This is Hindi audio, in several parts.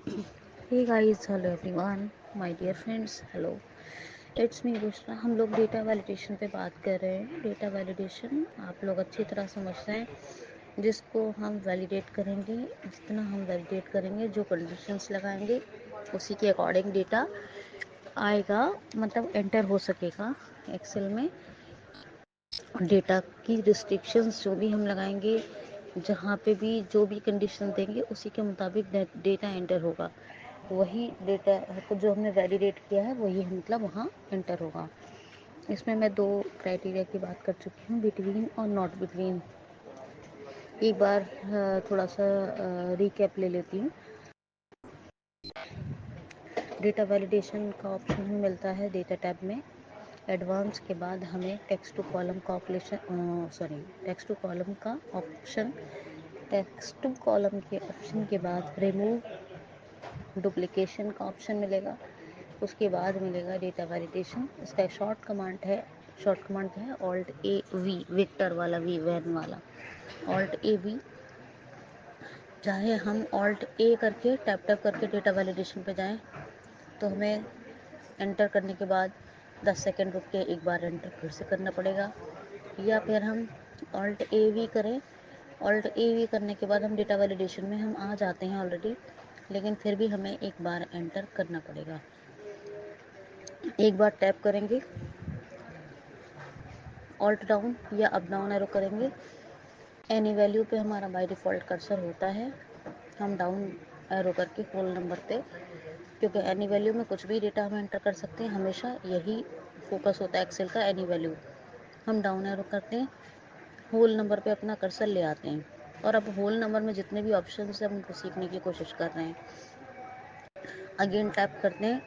Hey guys, hello everyone, my dear friends, hello. It's me Bushra. हम लोग डेटा वैलिडेशन पे बात कर रहे हैं। डेटा वैलिडेशन आप लोग अच्छी तरह समझते हैं। जिसको हम वैलिडेट करेंगे, जितना हम वैलिडेट करेंगे, जो कंडीशंस लगाएंगे, उसी के अकॉर्डिंग डेटा आएगा, मतलब एंटर हो सकेगा एक्सेल में। डेटा की रिस्ट्रिक्शंस जो भी हम लगाएंगे, जहाँ पे भी जो भी कंडीशन देंगे, उसी के मुताबिक डेटा एंटर होगा। वही डेटा को जो हमने वैलिडेट किया है वही मतलब वहाँ एंटर होगा। इसमें मैं दो क्राइटेरिया की बात कर चुकी हूँ, बिटवीन और नॉट बिटवीन। एक बार थोड़ा सा रिकैप ले लेती हूँ। डेटा वैलिडेशन का ऑप्शन हमें मिलता है डेटा टैब में। एडवांस के बाद हमें टेक्स्ट टू कॉलम का टेक्स्ट टू कॉलम का ऑप्शन, टेक्स्ट टू कॉलम के ऑप्शन के बाद रिमूव डुप्लीकेशन का ऑप्शन मिलेगा। उसके बाद मिलेगा डेटा वैलिडेशन। इसका शॉर्ट कमांड है ऑल्ट ए वी, विक्टर वाला वी, वैन वाला ऑल्ट ए वी। चाहे हम ऑल्ट ए करके टैप टैप करके डेटा वैलिडेशन पे जाएं, तो हमें एंटर करने के बाद 10 सेकंड रुक के एक बार एंटर फिर से करना पड़ेगा। या फिर हम ऑल्ट ए वी करें, ऑल्ट ए वी करने के बाद हम डेटा वैलिडेशन में हम आ जाते हैं ऑलरेडी, लेकिन फिर भी हमें एक बार एंटर करना पड़ेगा। एक बार टैप करेंगे, ऑल्ट डाउन या अप डाउन एरो करेंगे। एनी वैल्यू पे हमारा बाय डिफ़ॉल्ट कर्सर होता है। हम डाउन एरो करके होल नंबर पे, क्योंकि एनी वैल्यू में कुछ भी डेटा हम एंटर कर सकते हैं, हमेशा यही फोकस होता है एक्सेल का, एनी वैल्यू। हम डाउन एरो करते हैं, होल नंबर पे अपना कर्सर ले आते हैं, और अब होल नंबर में जितने भी ऑप्शन है हम उनको सीखने की कोशिश कर रहे हैं। अगेन टैप करते हैं।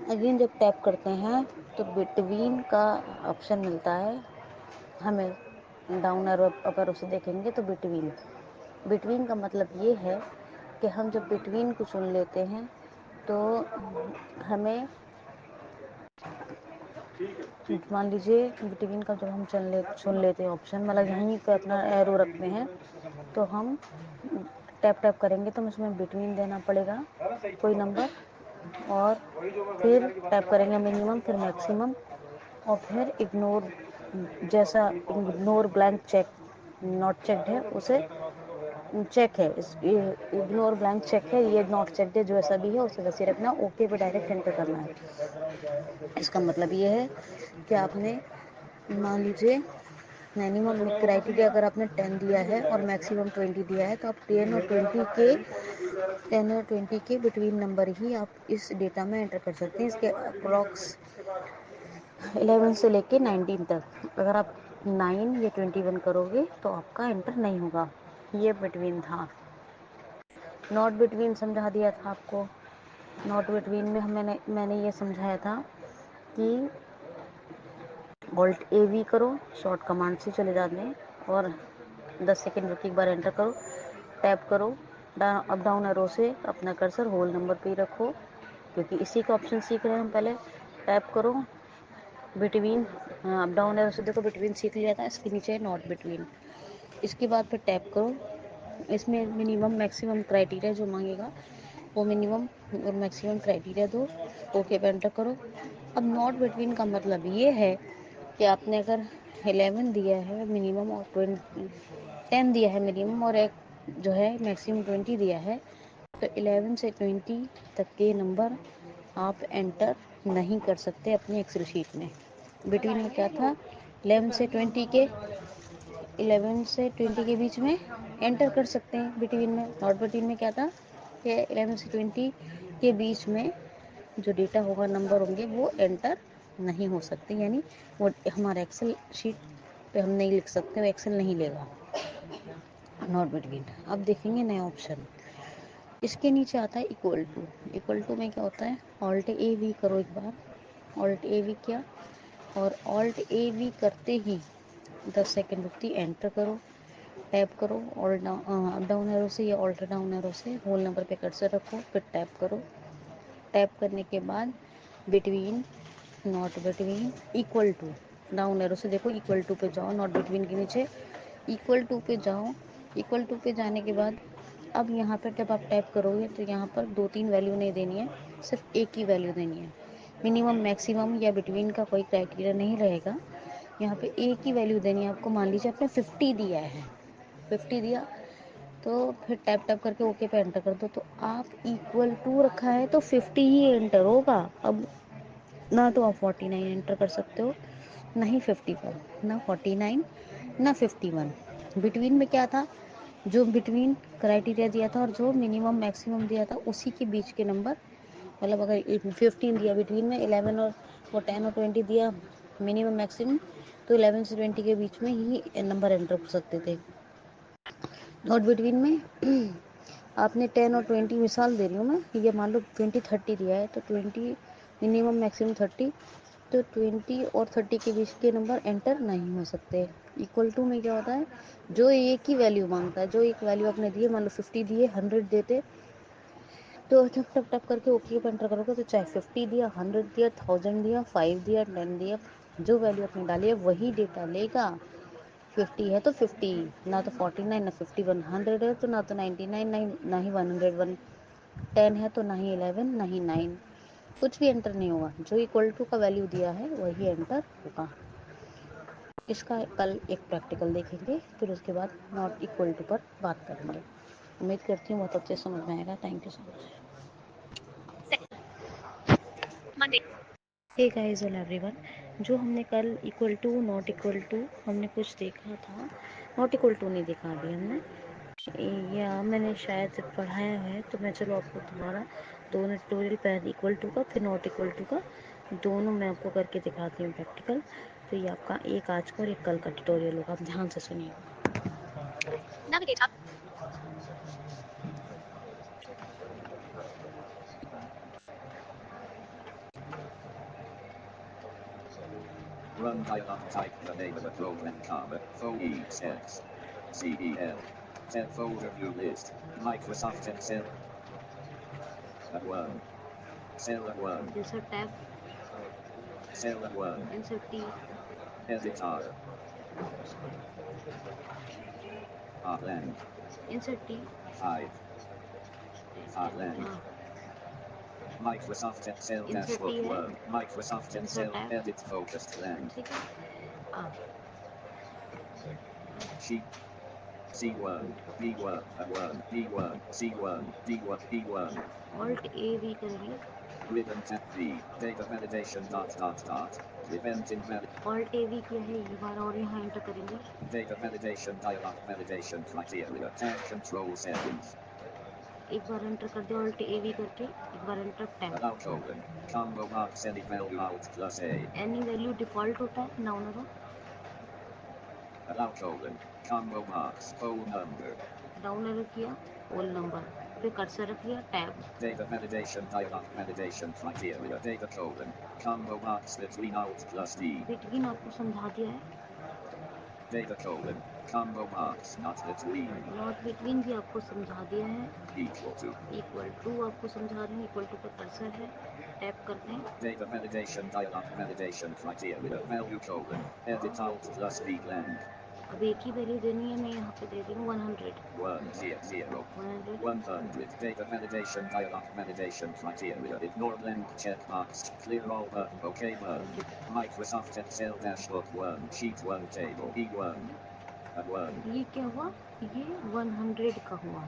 अगेन जब टैप करते हैं तो बिटवीन का ऑप्शन मिलता है हमें। डाउन एरो अगर उसे देखेंगे तो बिटवीन, बिटवीन का मतलब ये है कि हम जब बिटवीन को चुन लेते हैं तो हमें, मान लीजिए बिटवीन का जब हम चुन लेते हैं ऑप्शन, मतलब यहीं पे अपना एरो रखते हैं, तो हम टैप टैप करेंगे तो उसमें बिटवीन देना पड़ेगा कोई नंबर, और फिर टैप करेंगे मिनिमम, फिर मैक्सिमम, और फिर इग्नोर, जैसा ignore blank cheque not checked है उसे चेक है, इग्नोर ब्लैंक चेक है, ये नॉट चेक्ड है, जो ऐसा भी है उसे वैसे रखना। ओके पे डायरेक्ट एंटर करना है। इसका मतलब ये है कि आपने, मान लीजिए मिनिमम क्राइटेरिया अगर आपने 10 दिया है और मैक्सिमम 20 दिया है, तो आप 10 और 20 के बिटवीन नंबर ही आप इस डेटा में एंटर कर सकते हैं। इसके अप्रॉक्स 11 से लेके 19 तक, अगर आप 9 या 21 करोगे तो आपका एंटर नहीं होगा। ये बिटवीन था। नॉट बिटवीन समझा दिया था आपको। नॉट बिटवीन में मैंने ये समझाया था कि ऑल्ट ए वी करो, शॉर्ट कमांड से चले जाते हैं, और 10 सेकंड रुक एक बार एंटर करो, टैप करो, अप डाउन एरो से अपना कर्सर होल नंबर पे ही रखो, क्योंकि इसी का ऑप्शन सीख रहे हैं हम पहले। टैप करो बिटवीन, अप डाउन एरो से देखो बिटवीन सीख लिया था, इसके नीचे नॉट बिटवीन। इसके बाद फिर टैप करो, इसमें मिनिमम मैक्सिमम क्राइटेरिया जो मांगेगा वो मिनिमम और मैक्सिमम क्राइटेरिया दो, ओके पे एंटर करो। अब नॉट बिटवीन का मतलब ये है कि आपने अगर 11 दिया है मिनिमम और 10 दिया है मिनिमम, और एक जो है मैक्सिमम 20 दिया है, तो 11 से 20 तक के नंबर आप एंटर नहीं कर सकते अपनी एक्सेल शीट में। बिटवीन में क्या था, 11 से 20 के 11 से 20 के बीच में एंटर कर सकते हैं बिटवीन में। नॉट बिटवीन में क्या था कि 11 से 20 के बीच में जो डेटा होगा, नंबर होंगे, वो एंटर नहीं हो सकते, यानी वो हमारा एक्सेल शीट पे हम नहीं लिख सकते, वो एक्सेल नहीं लेगा। Not between. अब देखेंगे नया ऑप्शन, इसके नीचे आता है इक्वल टू। इक्वल टू में क्या होता है, ऑल्ट ए वी करो एक बार, ऑल्ट ए वी किया, और ऑल्ट ए वी करते ही 10 सेकंड रुकती, एंटर करो, टैप करो, alt down up down arrow से या ऑल्ट डाउन एरो से होल नंबर पे कर्सर रखो, फिर टैप करो। टैप करने के बाद between, not between, equal to, down arrow से देखो इक्वल टू पे जाओ, नॉट बिटवीन के नीचे इक्वल टू पे जाओ। इक्वल टू पे जाने के बाद अब यहाँ पर जब आप टैप करोगे तो यहाँ पर 2-3 वैल्यू नहीं देनी है, सिर्फ एक ही वैल्यू देनी है। मिनिमम मैक्सिमम या बिटवीन का कोई क्राइटेरिया नहीं रहेगा, यहाँ पे एक ही वैल्यू देनी है आपको। मान लीजिए आपने 50 दिया है, 50 दिया तो फिर टैप टैप करके ओके पे एंटर कर दो। तो आप इक्वल टू रखा है तो 50 ही एंटर होगा। अब ना तो आप 49 एंटर कर सकते हो, ना ही 51, ना 49, ना 51। बिटवीन में क्या था, जो बिटवीन क्राइटेरिया दिया था और जो मिनिमम मैक्सिमम दिया था उसी के बीच के नंबर, मतलब अगर 15 दिया बिटवीन में, 11 और वो 10 और 20 दिया मिनिमम मैक्सिमम, तो 11 से 20 के बीच में ही नंबर एंटर कर सकते थे। नॉट बिटवीन में आपने 10 और 20, मिसाल दे रही हूँ मैं, ये मान लो 20-30 दिया है तो 20 मिनिमम मैक्सिमम 30, तो 20 और 30 के बीच के नंबर एंटर नहीं हो सकते। इक्वल टू में क्या होता है, जो एक ही वैल्यू मांगता है, जो एक वैल्यू आपने दी है, मान लो 50 दिए, 100 देते, तो टप टप टप करके ओके पे एंटर करोगे तो चाहे 50 दिया, 100 दिया, 1000 दिया, 5 दिया, 10 दिया, जो वैल्यू आपने डाली है वही डेटा लेगा। 50 है तो 50, ना तो 49, ना 51, 100 है तो ना तो 99, ना ही 101, 10 है तो ना ही 11, ना ही 9, कुछ भी एंटर नहीं होगा। जो इक्वल टू का वैल्यू दिया है वही एंटर होगा। इसका कल एक प्रैक्टिकल देखेंगे, फिर उसके बाद नॉट इक्वल टू पर बात करेंगे। उम्मीद करती हूँ बहुत अच्छे समझ में आएगा। Thank you so much. Hey guys all everyone, जो हमने कल equal to not equal to हमने कुछ देखा था, नॉट इक्वल टू नहीं दिखा अभी हमने, या मैंने शायद पढ़ाया है, तो मैं चलो आपको दोबारा दोनों ट्यूटोरियल, पहले इक्वल टू का फिर नॉट इक्वल टू का, दोनों मैं आपको करके दिखाती हूँ प्रैक्टिकल। तो ये आपका एक आज का और एक कल का ट्यूटोरियल होगा, आप ध्यान से सुनिए। Run dialog, type the name of a program, comma, FOEX, CEL, 10 folder view list, Microsoft Excel, at1, cell at1, insert tab, cell at1, insert T, editor, Heartland, insert T, 5, Heartland, Microsoft Excel insert T dashboard है, work, Microsoft insert Excel, tab, edit focused land, ठीक है। sheet, C1, B1, A1, B1, C1, D1, B1, alt A V करेंगे, ribbon tab V, data validation dot, prevent invalid, alt A we किया है, ये बार और यहाँ एंटर करेंगे, data validation dialog, validation criteria, tab control settings, एक बार एंटर कर दिया ऑल्ट ए वी करके, एक बार enter tab. allow colon, combo box any value out plus A, any value default होता है नाउन का, allow colon, combo box, phone number, down arrow किया, होल नंबर, फिर कर्सर रख लिया, tab. data validation dialog, validation criteria, data colon, combo box between out plus D, between आपको समझा दिया है, data colon, combo box not between, not between भी आपको समझा दिया है, equal to, इक्वल टू आपको समझा रहे हैं, इक्वल टू पे कर्सर है, टैप करते हैं। data validation dialog, validation criteria, value colon, edit alt plus V blank, अब एक ही वैल्यू देनी है, मैं यहाँ पे दे रही हूँ 100, 100, 100, 100, data validation dialog, validation criteria, ignore blank checkbox, clear all button, OK button, Microsoft Excel dashboard 1, sheet 1 table, E1, at 1, ये क्या हुआ, ये 100 का हुआ,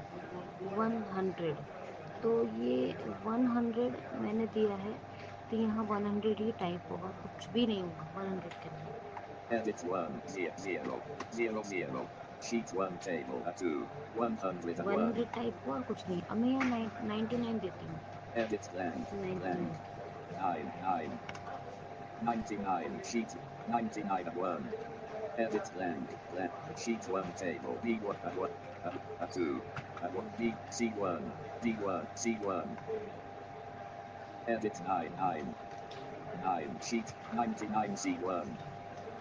100, तो ये 100 मैंने दिया है, तो यहाँ 100 ही टाइप होगा, कुछ भी नहीं होगा 100 के अंदर। edit 1, 0, sheet 1 table, at 2, 101, 100 type हुआ और कुछ नहीं। अब मैं यहाँ 99 देती हूँ, edit blank, 99, 9, 99, sheet 99 at 1, edit blank, sheet 1 table, B1 at 1, at 2, at 1, B, C1, D1, C1, edit 9, sheet 99 C1,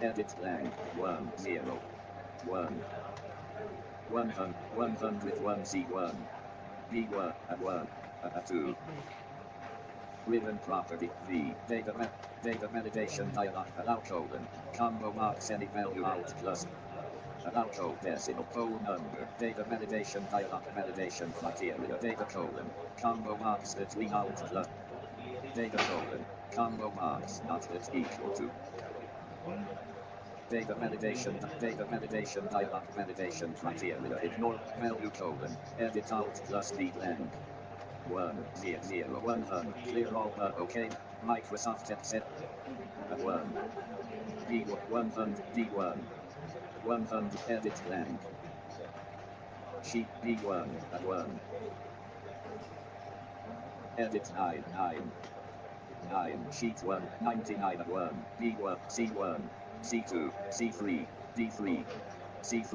edit blank, 101, 101 C1, B1 at 1, at 2, एक minute, ribbon property, V, data validation dialog, allow colon, combo box any value out plus Allow code decimal phone number. Data validation dialog validation criteria. Data colon. Combo box between out plus. Data colon. Combo box not with equal to. Data validation dialog validation criteria. Ignore value colon. Edit out plus B lang. 100 clear all okay. Microsoft Excel at 1 B100 D1 100 edit blank sheet B1 at 1 edit 9 sheet 1 99 at 1 B1 C1 C2 C3 D3 C3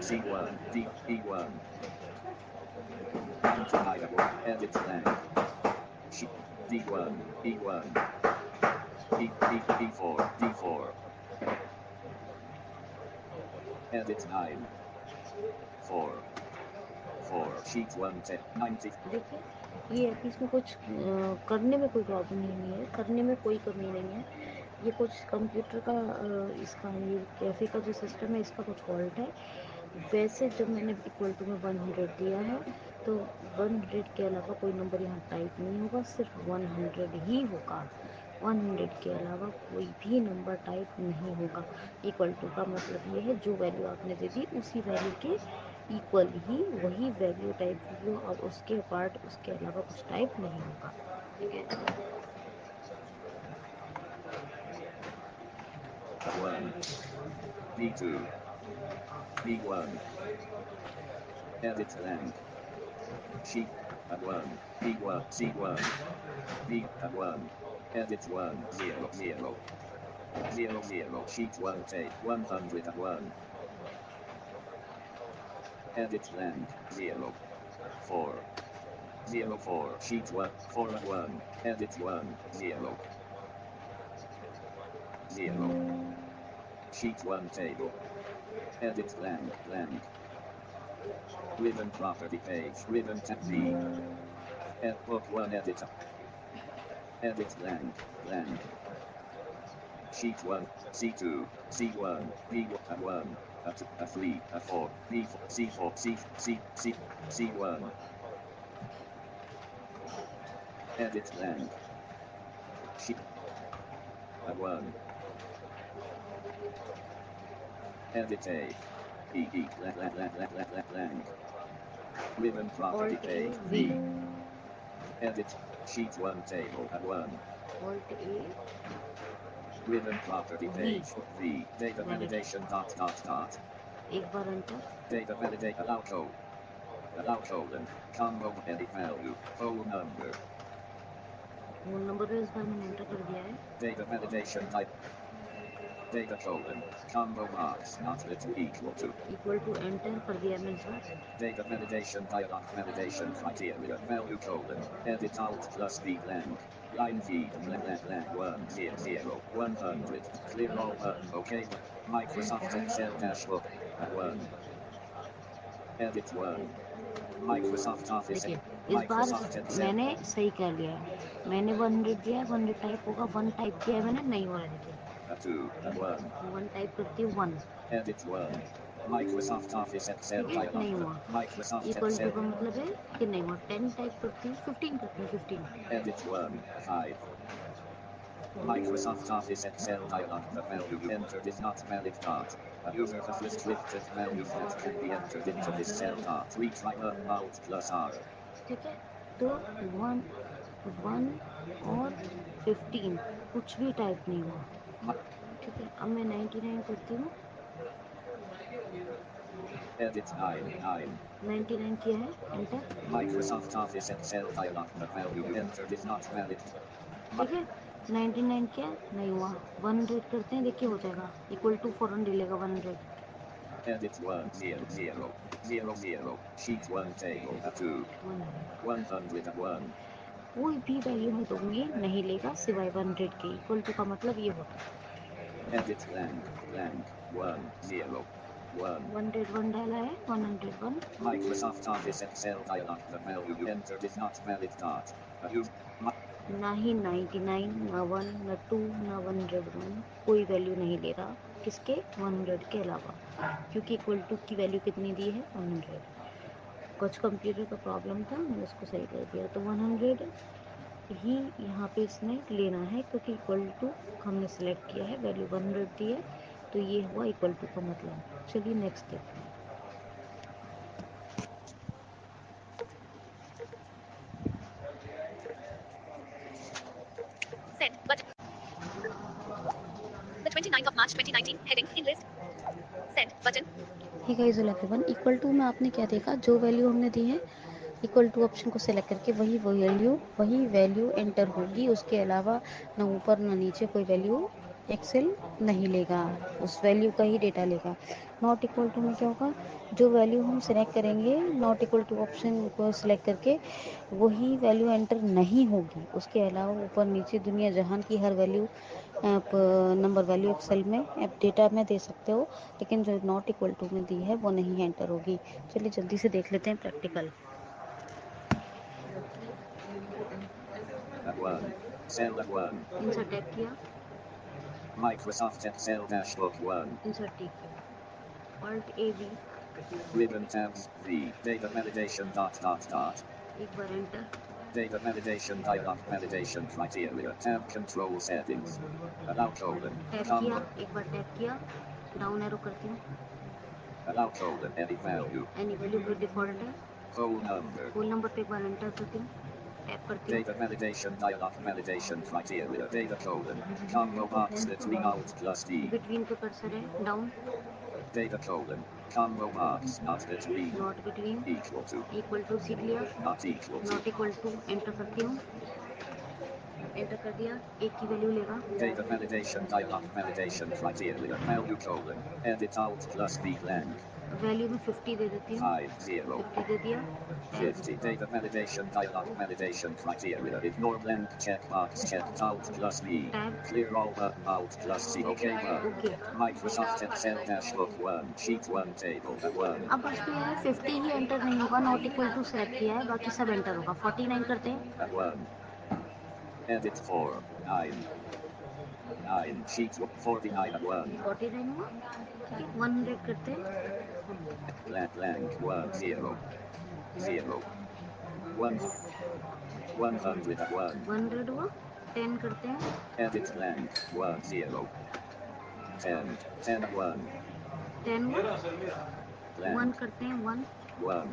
C1 D1 99 at 1 edit blank sheet D1 E1 E4 D4 edit 4 sheet 1 90 देखिए ये ऐप इसमें कुछ करने में कोई प्रॉब्लम नहीं है, करने में कोई कमी नहीं है। ये कुछ कंप्यूटर का इसका ये कैफ़े का जो सिस्टम है इसका कुछ फॉल्ट है। वैसे जब मैंने इक्वल टू में 100 दिया है तो 100 के अलावा कोई नंबर यहाँ टाइप नहीं होगा, सिर्फ 100 ही होगा। 100 के अलावा कोई भी नंबर टाइप नहीं होगा। इक्वल टू का मतलब ये है जो वैल्यू आपने दे दी उसी वैल्यू के इक्वल ही वही वैल्यू टाइप होगी और उसके पार्ट उसके अलावा कुछ टाइप नहीं होगा। ठीक है। 1 B2 B1 edit blank sheet at 1 B1 C1 B at 1 edit 1 0 0 sheet 1 tape 100 at 1 edit blank 4 4 sheet 1 4 at 1 edit 1 0 sheet 1 table edit blank ribbon property page ribbon tab B book 1 editor edit blank sheet 1 C2 C1 B1 at 1 at 3 at 4 B4 C4 C1 edit blank sheet at 1 edit A blank ribbon property Alt A page V B edit sheet 1 table at 1 Alt A ribbon property V page V data validation dot एक बार enter. data validate allow colon combo edit value phone number phone number इस बार मैंने एंटर कर दिया है। data validation type data colon combo box not with equal to equal to enter कर दिया मैंने इस बार। data validation dialog validation criteria value colon edit alt plus b blank line feed blank 100 clear all okay Microsoft Excel dashboard at 1 edit 1 Microsoft Office देखिए इस बार Microsoft Excel मैंने सही कर लिया है। मैंने 100 दिया है, 100 टाइप होगा, 1 टाइप किया है मैंने, नहीं हो रहा। देखिए at 2 at 1 1 टाइप करती हूँ 1, edit 1 Microsoft Office Excel ठीक है, dialog नहीं हुआ। Microsoft इक्वल टू Excel का मतलब है कि नहीं हुआ। 10 टाइप करती हूँ, 15 करती हूँ, 15। edit 1 5 Microsoft Office Excel dialog the value you entered is not valid dot. A user has restricted value that can be entered into this cell dot. Retry Alt plus R. ठीक है, तो 1 1 और 15 कुछ भी टाइप नहीं हुआ। ठीक है, अब मैं 99 करती हूँ। Edit 9 99 किया है, enter. Microsoft Office Excel dialog the value you entered is not valid. ठीक है, 99 किया, नहीं हुआ। 100 करते हैं, देखिए हो जाएगा। इक्वल टू फौरन डिलेगा 100। Edit 1 0 0 sheet 1 table at 2 100 at 1 कोई भी वैल्यू मैं दूंगी नहीं लेगा सिवाय 100 के। इक्वल टू का मतलब ये होता है। edit blank 1 0 1 101 डाला है, 101। Microsoft Office Excel dialog the value you entered is not valid dot. A user ना ही 99, ना 1, ना 2, ना 101, कोई वैल्यू नहीं ले रहा। किसके 100 के अलावा, क्योंकि इक्वल टू की वैल्यू कितनी दी है 100। कुछ कंप्यूटर का प्रॉब्लम था, मैंने उसको सही कर दिया। तो 100 ही यहाँ पे इसने लेना है, क्योंकि इक्वल टू हमने सेलेक्ट किया है, वैल्यू 100 दी है, तो ये हुआ इक्वल टू का मतलब। चलिए नेक्स्ट देखते हैं। Send button. The 29th of March 2019 heading in list. Send button. Hey guys everyone, equal to में आपने क्या देखा, जो वैल्यू हमने दी है इक्वल टू ऑप्शन को सेलेक्ट करके वही वैल्यू एंटर होगी, उसके अलावा ना ऊपर ना नीचे कोई वैल्यू एक्सेल नहीं लेगा, उस वैल्यू का ही डेटा लेगा। नॉट इक्वल टू में क्या होगा, जो वैल्यू हम सेलेक्ट करेंगे नॉट इक्वल टू ऑप्शन को सिलेक्ट करके वही वैल्यू एंटर नहीं होगी, उसके अलावा ऊपर नीचे दुनिया जहान की हर वैल्यू आप नंबर वैल्यू एक्सेल में आप डेटा में दे सकते हो, लेकिन जो नॉट इक्वल टू में दी है वो नहीं एंटर होगी। चलिए जल्दी से देख लेते हैं practical. F1. Cell F1. Insert tab किया, Microsoft Excel Dashboard 1. Insert T किया, alt A V, Ribbon tabs V. Data validation dot. एक बार enter, Data validation dialog validation criteria. Tab control settings. Allow colon. Tap किया, एक बार टैप किया, डाउन एरो करती हूँ, Allow colon. Any value. Any value पर डिफॉल्ट है, Whole number. होल नंबर पे एक बार एंटर करती हूँ, टैप करती हूँ, Data validation dialog validation criteria. Data colon. Combo box between Alt plus D. Between पे कर्सर है, down, Data colon. Combo box not between. Not between, Equal to. Equal to सीख लिया, Not equal to. Not equal to enter करती हूँ, एंटर कर दिया, एक की वैल्यू लेगा, Data validation dialog validation criteria. Value colon. Edit Alt plus B blank. Value में 50 दे देती हूँ, 50. 50 दे दिया, tap, 50. Data validation dialog validation criteria. Ignore blank checkbox checked Alt plus B. Tab, Clear all button Alt plus C. OK button. Okay. Microsoft Excel dashboard 1. Sheet 1 table at 1. अब बस ये है 50 ही एंटर नहीं होगा, नॉट इक्वल टू सेलेक्ट किया है, बाकी सब एंटर होगा। 49 करते हैं, At 1. Edit 4. 9. 9. Sheet 49 at 1. 49 हुआ, ठीक है, 100 करते हैं, Blank 1 0. 0. 1 100 at 1. 100 हुआ, 10 करते हैं, Edit blank 1 0. 10. 10 at 1. 10 हुआ, 1 Blank करते हैं, 1 1.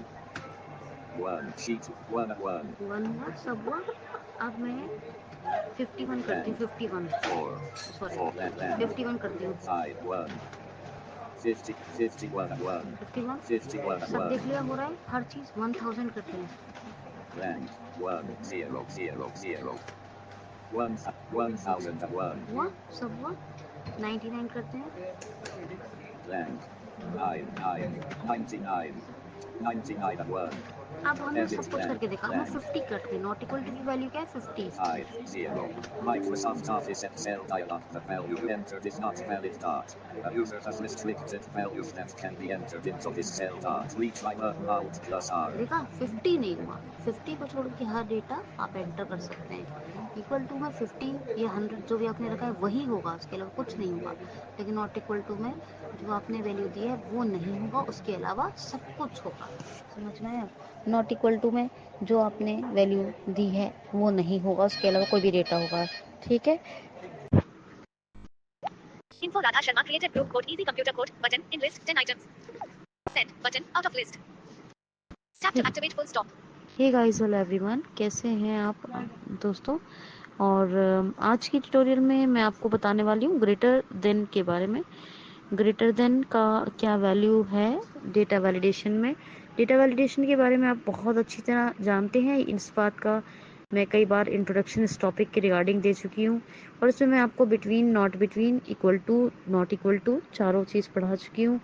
1. Sheet 1 at 1. 1 हुआ, सब हुआ। अब मैं 51 करती हूँ, Blank 51 4. सॉरी 4 blank 51 करती हूँ, 5 1. 51 at 1. 51 51 at सब 1. देख लिया, हो रहा है हर चीज़। 1000 करते हैं, Blank 1 0 0 0. 1000 at 1. हुआ, सब हुआ। 99 करते हैं, Blank 9 9. 99. 99 at 1. अब हमने Edit सब कुछ blank करके देखा, मैं blank 50 कट गई, नॉट इक्वल टू की वैल्यू क्या है 50। 5 0. Microsoft Office Excel dialog. The value entered is not valid. A user has restricted values that can be entered into this cell. Retry button Alt plus R. देखा 50 नहीं हुआ, 50 को छोड़ के हर डेटा आप एंटर कर सकते हैं। इक्वल टू में 50 या 100 जो भी आपने रखा है वही होगा, उसके अलावा कुछ नहीं होगा। लेकिन नॉट इक्वल टू में जो आपने वैल्यू दी है वो नहीं होगा, उसके अलावा सब कुछ होगा। समझ में आया? नॉट इक्वल टू में जो आपने वैल्यू दी है वो नहीं होगा, उसके अलावा कोई भी डेटा होगा। ठीक है, Info Radha Sharma created group code easy computer code button in list 10 items. Send button out of list. Tap to activate full stop. Hey guys, hello everyone, कैसे हैं आप दोस्तों। और आज की ट्यूटोरियल में मैं आपको बताने वाली हूँ ग्रेटर देन के बारे में। ग्रेटर देन का क्या वैल्यू है डेटा वैलिडेशन में। डेटा वैलिडेशन के बारे में आप बहुत अच्छी तरह जानते हैं, इस बात का मैं कई बार इंट्रोडक्शन इस टॉपिक के रिगार्डिंग दे चुकी हूँ, और इसमें मैं आपको between, not between, equal to, not equal to चारों चीज़ पढ़ा चुकी हूँ।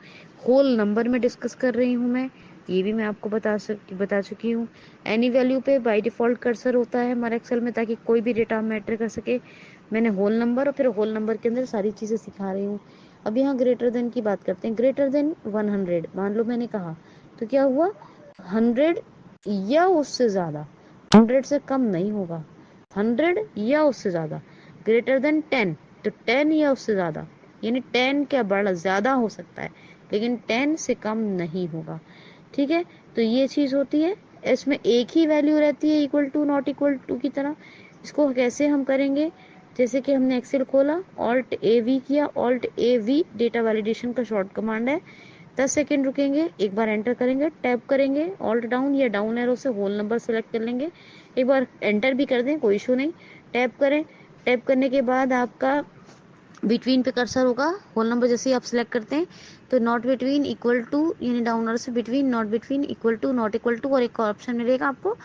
होल नंबर में डिस्कस कर रही हूँ मैं, ये भी मैं आपको बता चुकी हूँ। एनी वैल्यू पे बाय डिफ़ॉल्ट कर्सर होता है हमारे एक्सेल में, ताकि कोई भी डेटा हम एंटर कर सके। मैंने होल नंबर और फिर होल नंबर के अंदर सारी चीज़ें सिखा रही हूँ। अब यहाँ ग्रेटर देन की बात करते हैं। ग्रेटर देन 100 मान लो मैंने कहा, तो क्या हुआ, 100 या उससे ज़्यादा, 100 से कम नहीं होगा, 100 या उससे ज़्यादा। ग्रेटर देन 10, तो 10 या उससे ज़्यादा, यानी 10 क्या बड़ा ज़्यादा हो सकता है, लेकिन 10 से कम नहीं होगा। ठीक है, तो ये चीज़ होती है। इसमें एक ही वैल्यू रहती है equal to not equal to की तरह। इसको कैसे हम करेंगे, जैसे कि हमने एक्सेल खोला, ऑल्ट ए वी किया, alt A we data validation का शॉर्ट कमांड है। 10 सेकेंड रुकेंगे, एक बार एंटर करेंगे, टैप करेंगे, ऑल्ट डाउन या डाउन एरो से होल नंबर सेलेक्ट कर लेंगे, एक बार एंटर भी कर दें, कोई इशू नहीं। टैप करें, टैप करने के बाद आपका बिटवीन पे कर्सर होगा, होल नंबर जैसे ही आप सिलेक्ट करते हैं तो नॉट बिटवीन इक्वल टू, यानी डाउन एरो से between, not between, equal to, not equal to, और एक और ऑप्शन मिलेगा आपको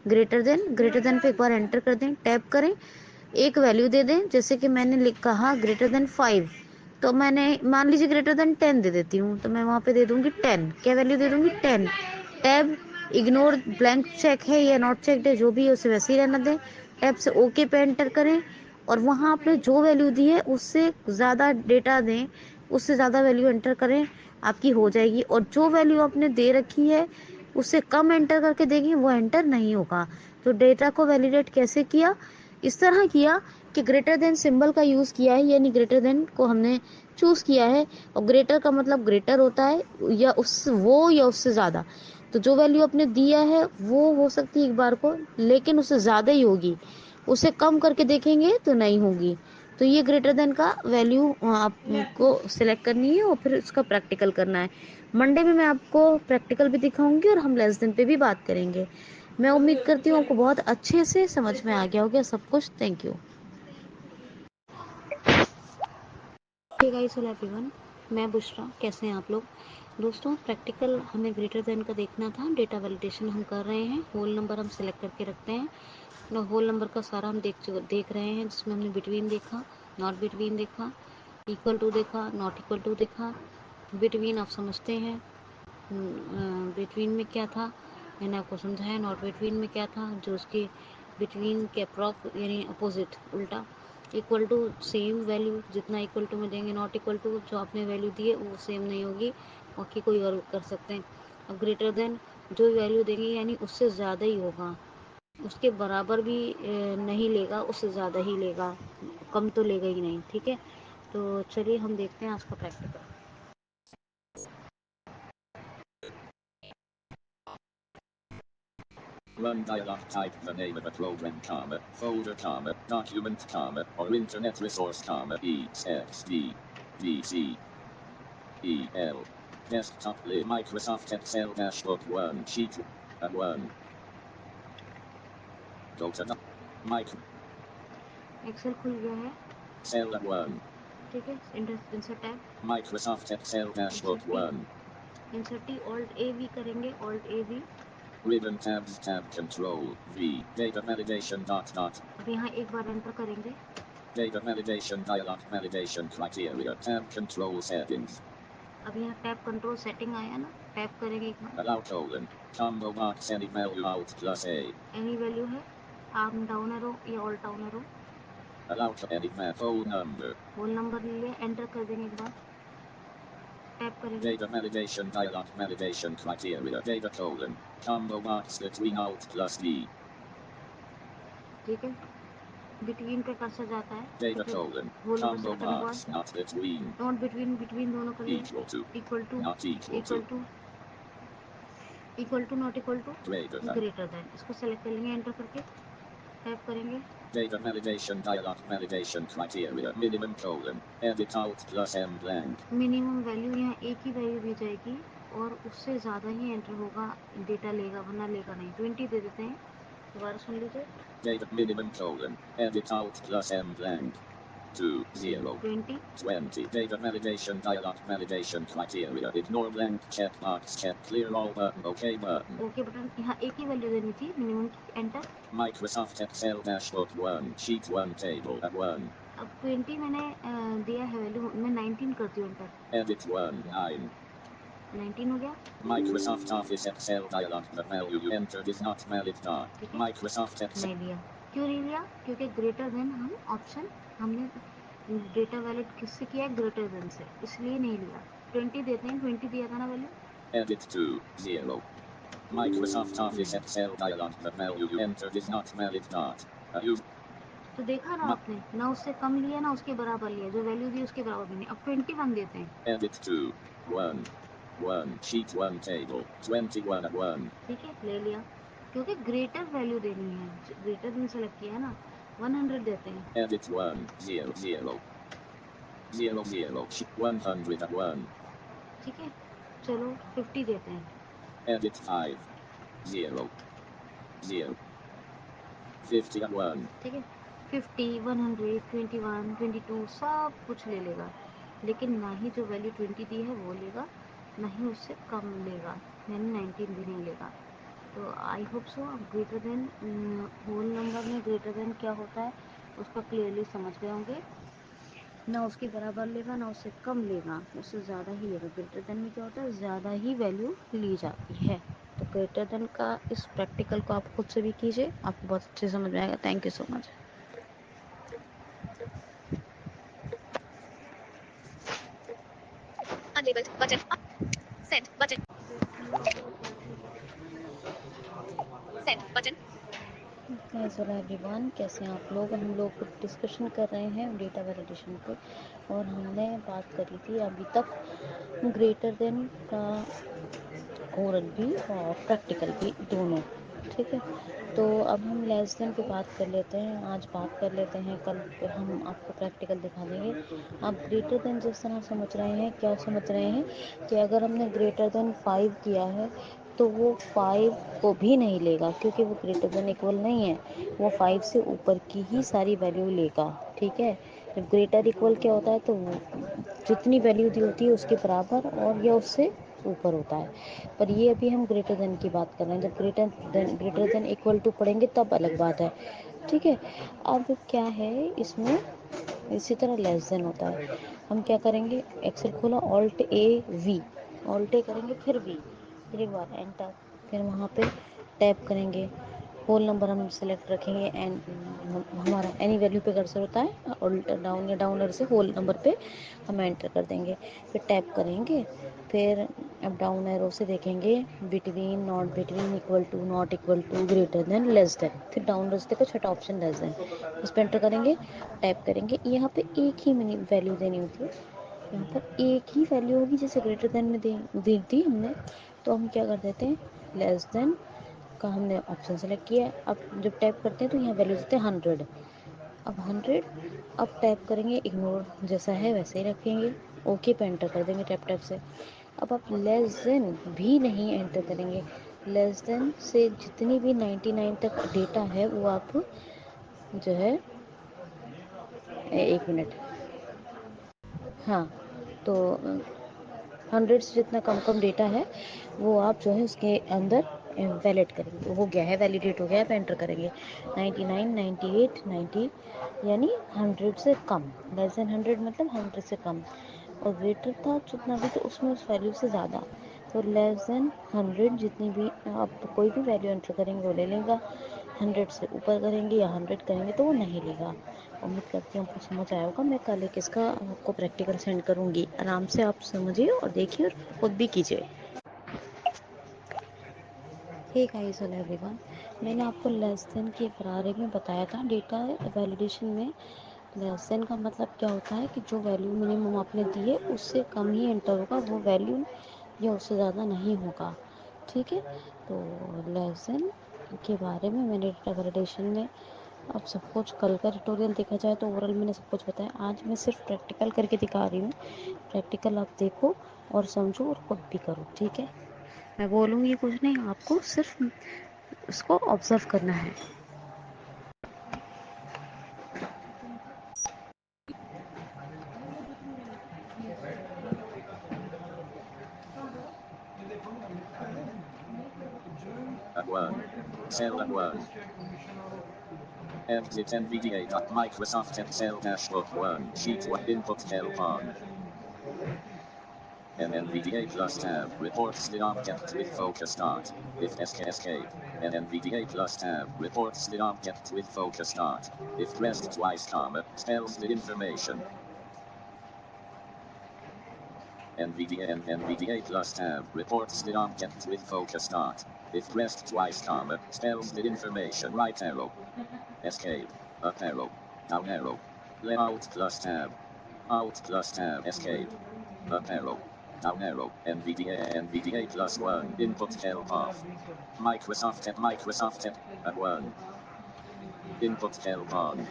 ग्रेटर देन। ग्रेटर देन पे एक बार एंटर कर दें, टैप करें, एक वैल्यू दे दें, जैसे कि मैंने कहा ग्रेटर देन 5, तो मैंने मान लीजिए ग्रेटर देन 10 दे देती हूँ, तो मैं वहाँ पे दे दूंगी 10। क्या वैल्यू दे दूंगी? 10। टैब इग्नोर, ब्लैंक चेक है या नॉट चेक है, जो भी है उसे वैसे ही रहना दें। टैब से ओके पे एंटर करें और वहाँ आपने जो वैल्यू दी है उससे ज़्यादा डेटा दें, उससे ज़्यादा वैल्यू एंटर करें, आपकी हो जाएगी। और जो वैल्यू आपने दे रखी है उससे कम एंटर करके देंगे, वो एंटर नहीं होगा। तो डेटा को वैलिडेट कैसे किया? इस तरह किया कि ग्रेटर देन सिंबल का यूज़ किया है, यानी ग्रेटर देन को हमने चूज़ किया है, और ग्रेटर का मतलब ग्रेटर होता है या उस वो या उससे ज़्यादा। तो जो वैल्यू आपने दिया है वो हो सकती है एक बार को, लेकिन उससे ज़्यादा ही होगी, उसे कम करके देखेंगे तो नहीं होगी। तो ये ग्रेटर देन का वैल्यू आपको सिलेक्ट करनी है और फिर उसका प्रैक्टिकल करना है। मंडे में मैं आपको प्रैक्टिकल भी दिखाऊंगी और हम लेस देन पे भी बात करेंगे। मैं उम्मीद करती हूँ आपको बहुत अच्छे से समझ में आ गया होगा सब कुछ। Thank you. Hey guys, hello everyone, मैं बुशरा। कैसे हैं आप लोग? दोस्तों, प्रैक्टिकल हमें ग्रेटर देन का देखना था, डेटा वैलिडेशन हम कर रहे हैं, होल नंबर हम सिलेक्ट करके रखते हैं ना। होल नंबर का सारा हम देख रहे हैं, जिसमें हमने बिटवीन देखा, नॉट बिटवीन देखा, इक्वल टू देखा, नॉट इक्वल टू देखा। बिटवीन आप समझते हैं, बिटवीन में क्या था मैंने आपको समझाया, नॉट बिटवीन में क्या था, जो उसके बिटवीन के अप्रॉक्स यानी अपोजिट, उल्टा। इक्वल टू सेम वैल्यू, जितना इक्वल टू में देंगे, नॉट इक्वल टू जो आपने वैल्यू दी है वो सेम नहीं होगी, बाकी कोई और कर सकते हैं। अब ग्रेटर देन जो वैल्यू देंगे यानी उससे ज़्यादा ही होगा, उसके बराबर भी नहीं लेगा, उससे ज़्यादा ही लेगा, कम तो लेगा ही नहीं। ठीक है, तो चलिए हम देखते हैं आज का practical. Run dialog, type the name of a program, folder, document, or internet resource, EXT, DC, EL. Desktop list, Microsoft Excel dashboard 1, sheet 1. Go to the Excel खुल गया है, Excel 1. ठीक है, insert tab, Microsoft Excel dashboard 1. Insert T, alt A V करेंगे, alt A V. Ribbon tabs, tab control V. Data validation अब यहाँ एक बार एंटर करेंगे, Data validation dialog, validation criteria, tab control settings. अब यहाँ टैब कंट्रोल सेटिंग आया ना, टैप करेंगे एक बार, Allow colon. Combo box any value alt plus A. Any value है, आप डाउन एरो या alt down arrow, Allow to any phone number. Whole number ले लिया, एंटर कर देंगे एक बार, टैप करेंगे, Data validation dialog, validation criteria, data colon. Combo box between alt plus D. ठीक है, बिटवीन पे कर्सर जाता है, Data ठीक है, colon. Whole number Combo select करने के box बाद not between. Not between, between दोनों कर लिए, Equal to. Equal to, Not equal equal to. To, equal to, not equal to, Greater than. Greater than. इसको सेलेक्ट कर लेंगे, एंटर करके टैप करेंगे, Data validation dialog, validation criteria, minimum colon. Edit alt plus M blank. Minimum value, यहाँ एक ही वैल्यू दी जाएगी और उससे ज़्यादा ही एंटर होगा, डेटा लेगा, वरना लेगा नहीं। 20 दे देते हैं, दोबारा सुन लीजिए, Data minimum colon. Edit alt plus M blank. 20. 20। Data validation dialog, validation criteria. Ignore blank checkbox, check clear all button, OK button. Okay button, यहाँ एक ही वैल्यू देनी थी मिनिमम की, enter. Microsoft Excel dashboard 1, sheet 1 table at 1. अब 20 मैंने दिया है वैल्यू, मैं 19 करती हूँ एंटर, Edit 1, 9. 19 हो गया, Microsoft Office Excel dialog, the value you entered is not valid. ठीक है, Microsoft Excel. नहीं लिया। क्यों नहीं लिया? क्योंकि ग्रेटर देन हम ऑप्शन हमने डेटा वैलिड किससे किया है? ग्रेटर देन से, इसलिए नहीं लिया। 20 देते हैं, 20 दिया था ना value, Edit 2, 0. Microsoft Office Excel dialog, the value you entered is not valid. You तो देखा ना आपने, ना उससे कम लिया ना उसके बराबर लिया, जो वैल्यू दी उसके बराबर भी नहीं। अब 21 देते हैं। Edit 2. 1. 1. Sheet 1 table. 21 at 1. ठीक है, ले लिया, क्योंकि ग्रेटर वैल्यू देनी है, ग्रेटर देन सेलेक्ट किया है ना। 100 देते हैं। Edit 1. 0 0. 0 0. Sheet 100 at 1. ठीक है, चलो 50 देते हैं। Edit 5. 0 0. 50 at 1. ठीक है, 50, 100, 21, 22 सब कुछ ले लेगा, लेकिन ना ही जो वैल्यू 20 दी है वो लेगा, ना ही उससे कम लेगा, यानी 19 भी नहीं लेगा। तो आई होप सो आप ग्रेटर देन होल नंबर में ग्रेटर देन क्या होता है उसका क्लियरली समझ गए होंगे। ना उसके बराबर लेगा ना उससे कम लेगा, उससे ज़्यादा ही लेगा। ग्रेटर देन में क्या होता है, ज़्यादा ही वैल्यू ली जाती है। तो ग्रेटर देन का इस प्रैक्टिकल को आप खुद से भी कीजिए, आपको बहुत अच्छे समझ में आएगा। Thank you so much. Unlabeled button. Send button. Send button. Hello everyone, कैसे हैं आप लोग। हम लोग डिस्कशन कर रहे हैं डेटा वैलिडेशन पे, और हमने बात करी थी अभी तक ग्रेटर देन का ओरल भी और प्रैक्टिकल भी दोनों। ठीक है, तो अब हम लेस देन पे बात कर लेते हैं, आज बात कर लेते हैं, कल पे हम आपको प्रैक्टिकल दिखा देंगे। आप ग्रेटर देन जिस तरह समझ रहे हैं, क्या समझ रहे हैं कि अगर हमने ग्रेटर देन 5 किया है तो वो 5 को भी नहीं लेगा, क्योंकि वो ग्रेटर देन इक्वल नहीं है, वो 5 से ऊपर की ही सारी वैल्यू लेगा। ठीक है, जब ग्रेटर इक्वल क्या होता है, तो जितनी वैल्यू दी होती है उसके बराबर और या उससे ऊपर होता है। पर ये अभी हम ग्रेटर देन की बात कर रहे हैं, जब ग्रेटर देन इक्वल टू पढ़ेंगे तब अलग बात है। ठीक है, अब क्या है इसमें, इसी तरह लेस देन होता है। हम क्या करेंगे, एक्सेल खोला, ऑल्ट ए वी, ऑल्ट ए करेंगे, फिर वी, फिर एक बार एंटर, फिर वहाँ पे टैप करेंगे, होल नंबर हम सेलेक्ट रखेंगे, एंड हमारा एनी वैल्यू पे कर्सर होता है, ऑल्ट डाउन या डाउन से होल नंबर पे हम एंटर कर देंगे, फिर टैप करेंगे, फिर अब डाउन एरो से देखेंगे between, not between, equal to, not equal to, greater than, less than, फिर डाउन एरो से देखो छठा ऑप्शन लेस देन, इस पर एंटर करेंगे, टैप करेंगे। यहाँ पे एक ही वैल्यू देनी होती है, यहाँ पर एक ही वैल्यू होगी, जैसे ग्रेटर देन में दी थी हमने, तो हम क्या कर देते हैं, लेस देन का हमने ऑप्शन सेलेक्ट किया है। अब जब टैप करते हैं तो यहाँ वैल्यू देते हैं 100, अब 100, अब टैप करेंगे, इग्नोर जैसा है वैसे ही रखेंगे, ओके पे एंटर कर देंगे टैप टैप से। अब आप लेस देन भी नहीं एंटर करेंगे, लेस देन से जितनी भी 99 तक डेटा है वो आप जो है, एक मिनट, हाँ, तो 100 से जितना कम कम डेटा है वो आप जो है उसके अंदर वैलिड करेंगे, हो गया है, वैलिडेट हो गया है, एंटर करेंगे 99, 98, 90, यानी 100 से कम, लेस देन 100 मतलब 100 से कम, और ग्रेटर था जितना भी तो उसमें उस वैल्यू से ज़्यादा। तो लेस देन 100 जितनी भी आप कोई भी वैल्यू एंटर करेंगे वो ले लेगा, 100 से ऊपर करेंगे या 100 करेंगे तो वो नहीं लेगा। उम्मीद करती हूँ आपको समझ आया होगा। मैं कल एक इसका आपको प्रैक्टिकल सेंड करूँगी, आराम से आप समझिए और देखिए और खुद भी कीजिए। ठीक है, हेलो एवरीवन, मैंने आपको लेस देन के बारे में बताया था डेटा वैलिडेशन में। लेस देन का मतलब क्या होता है कि जो वैल्यू मिनिमम आपने दी है उससे कम ही एंटर होगा, वो वैल्यू या उससे ज़्यादा नहीं होगा। ठीक है, तो लेस देन के बारे में मैंने डेटा वैलिडेशन में अब सब कुछ, कल का ट्यूटोरियल देखा जाए तो ओवरऑल मैंने सब कुछ बताया, आज मैं सिर्फ प्रैक्टिकल करके दिखा रही हूँ। प्रैक्टिकल आप देखो और समझो और खुद भी करो। ठीक है, मैं बोलूँगी कुछ नहीं, आपको सिर्फ उसको ऑब्जर्व करना है। At 1. Cell at 1. Exit NVDA. Microsoft Excel dashboard 1. Sheet 1. Input help on. NVDA plus tab. Reports the object with focus dot. If escape. NVDA plus tab. Reports the object with focus dot. If pressed twice, comma, spells the information. NVDA plus tab. Reports the object with focus dot. If pressed twice, comma, spells the information. Right arrow. Escape. Up arrow. Down arrow. Layout plus tab. Alt plus tab. Escape. Up arrow. Down arrow. NVDA plus 1. Input help off. Microsoft at 1. Input help on.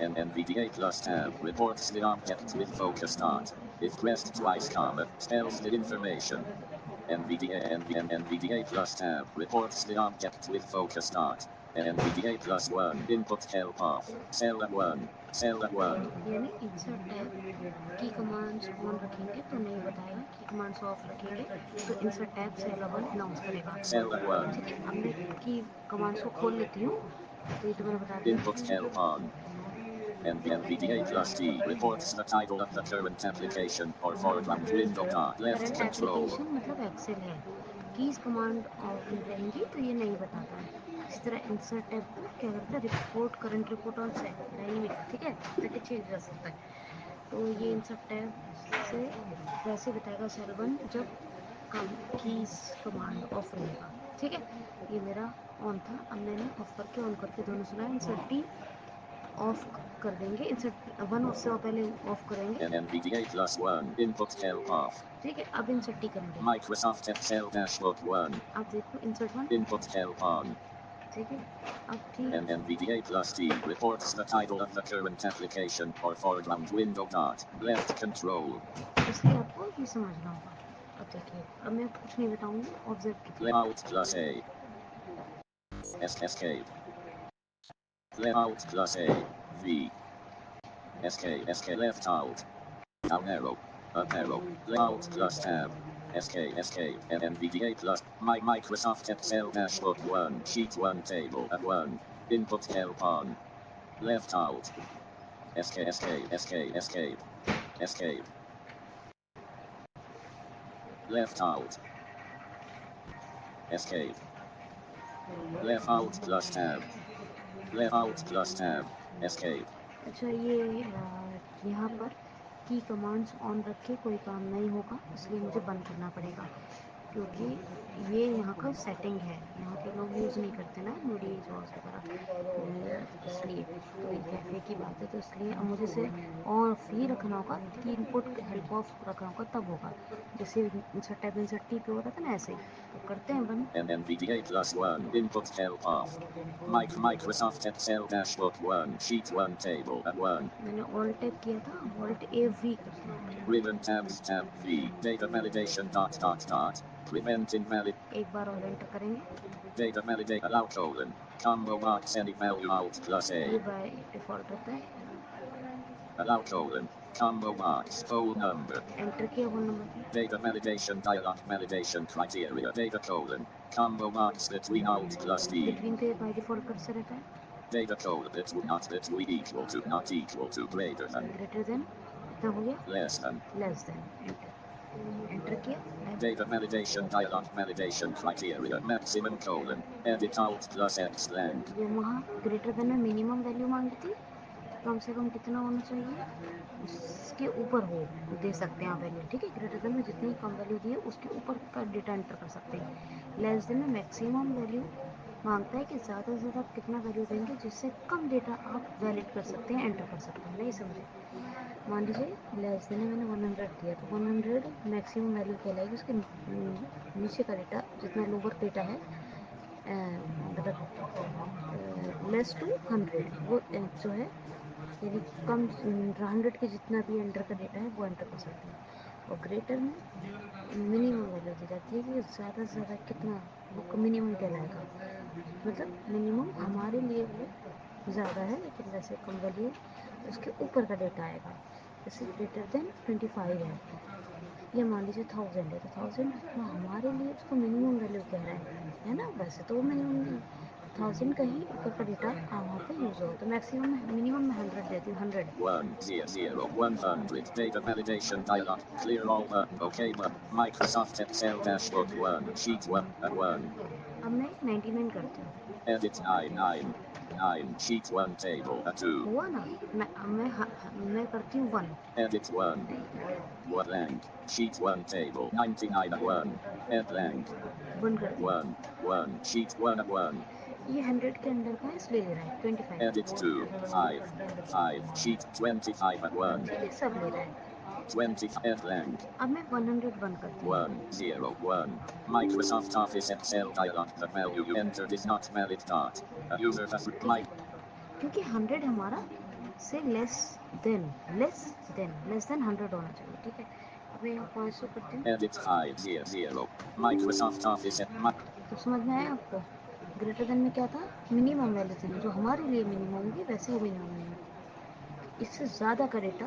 NVDA plus tab reports the object with focus dot. If pressed twice, comma, spells the information. NVDA plus tab reports the object with focus dot. NVDA plus 1 input help off. Cell at 1. Cell at 1. यानी इंसर्ट टैब की कमांड्स ऑन रखेंगे तो नहीं बताएगा, की कमांड्स ऑफ रखेंगे तो insert tab cell one announce करेगा। Cell at 1. ठीक है, अब मैं की कमांड्स को खोल लेती हूँ तो ये तो मैंने बता दिया। Input help on. NVDA plus T reports the title of the current application or foreground window dot left current control. Application मतलब एक्सेल है, कीज कमांड ऑन रहेंगी तो ये नहीं बताता है। इसी तरह इंसर्ट टैब को क्या करता है, report current report on set dynamic, ठीक है, ताकि चेंज कर सकता है। तो ये इंसर्ट टैब से वैसे बताएगा सेल वन जब कीज कमांड ऑफ रहेगा। ठीक है, ये मेरा ऑन था, अब मैंने ऑफ करके ऑन करके दोनों सुना। इंसर्ट टी ऑफ कर देंगे, इंसर्ट वन उससे पहले ऑफ करेंगे। NVDA plus 1 input help off. ठीक है, अब इंसर्ट टी करेंगे। Microsoft Excel dashboard 1. अब देखो insert one, Input help on. ठीक है, अब ठीक NVDA plus T reports the title of the current application or foreground window dot left control. इसलिए आपको ये समझना होगा। अब देखिए, अब मैं कुछ नहीं बताऊंगी, ऑब्जर्व कीजिए। Layout plus A. Escape. Layout plus A. V. Left alt. Down arrow. Up arrow. Layout plus tab. Escape. NVDA plus Microsoft Excel dashboard 1. Sheet 1 table at 1. Input help on. Left alt. Escape. Left alt. Escape. Left alt plus tab. Left alt plus tab. Escape. अच्छा, ये यहाँ पर की कमांड्स ऑन रख के कोई काम नहीं होगा, इसलिए मुझे बंद करना पड़ेगा, क्योंकि ये यहाँ का सेटिंग है, यहाँ के लोग यूज़ नहीं करते ना मीडिया जॉब्स वगैरह, इसलिए तो ये कैफे की बात है, तो इसलिए अब मुझे इसे ऑफ ही रखना होगा कि इनपुट हेल्प ऑफ रखना होगा, तब होगा। जैसे इंसर्ट टैब इंसर्ट टी पे हो रहा था ना, ऐसे ही तो करते हैं बंद। NVDA plus 1 input help off. Microsoft Excel dashboard 1 sheet 1 table at 1. मैंने ऑल्ट टैब किया था, ऑल्ट ए वी करते हैं। Ribbon tabs tab V data validation dot prevent invalid. एक बार और एंटर करेंगे, Data validate allow colon combo box any value alt plus ये A. बाय डिफॉल्ट रहता है। Allow colon combo box whole number. Enter किया वो नंबर पे, Data validation dialog validation criteria data colon combo box between alt plus D. Between पे बाय डिफॉल्ट कट से रहता है। Data colon between not equal to greater than greater then इतना हो गया, less than. Less then, enter किया। Data validation dialog validation criteria maximum colon edit alt plus X lang. ये वहाँ ग्रेटर देन में मिनिमम वैल्यू मांगी थी, कम से कम कितना होना चाहिए, उसके ऊपर हो दे सकते हैं आप वैल्यू। ठीक है, ग्रेटर देन में जितनी कम वैल्यू दी है उसके ऊपर का डेटा एंटर कर सकते हैं। लेस देन में मैक्सिमम वैल्यू मांगता है कि ज़्यादा से ज़्यादा आप कितना वैल्यू देंगे जिससे कम डेटा आप वैलिड कर सकते हैं, एंटर कर सकते हैं। नहीं समझे, मान लीजिए लेस देन मैंने 100 दिया तो 100 मैक्सिमम वैल्यू कहलाएगी, उसके नीचे का डेटा जितना लोअर डेटा है, मतलब लेस टू 100 वो जो है, यानी कम 100 के जितना भी एंटर का डेटा है वो एंटर कर सकते हैं। और ग्रेटर में मिनिमम वैल्यू दी जाती है कि ज़्यादा से ज़्यादा कितना, वो मिनिमम कहलाएगा, मतलब मिनिमम हमारे लिए वो ज़्यादा है लेकिन वैसे कम वैल्यू उसके ऊपर का डेटा आएगा। जैसे ग्रेटर देन 25 है, या मान लीजिए 1000 है, तो 1000 तो हमारे लिए उसको मिनिमम वैल्यू कह रहा है ना, वैसे तो वो मिनिमम नहीं, 1000 का ही ऊपर का डेटा वहाँ पे यूज़ होगा, तो मैक्सिमम मिनिमम में 100 देती हूँ, 100। 100 data validation dialog clear all button OK button Microsoft Excel dashboard 1 sheet 1 at 1. अब मैं 99 करती हूँ, Edit 9 sheet 1 table at 2. हुआ ना। मैं करती हूँ 1, Edit 1 what lang sheet 1 table 99 at 1. Ed lang बंद करती हूँ। 1 sheet 1 at 1. ये 100 के अंदर का है इसलिए ले रहा है 25। Edit 2, 5, 5, sheet 25 and 1, ये सब ले रहा है। 25 blank, अब मैं 100 बंद करती हूँ। 1, 0, 1. Microsoft Office Excel dialog. The value you entered is not valid. Dot. A user has क्योंकि 100 हमारा से लेस देन 100 होना चाहिए, ठीक है। अब मैं यहाँ 500 करती हूँ। Edit 500. Microsoft Office. तो समझ में आया आपको? ग्रेटर देन में क्या था? मिनिमम वैल्यू थी, जो हमारे लिए मिनिमम होगी वैसे ही मिनिमम नहीं, इससे ज़्यादा का डेटा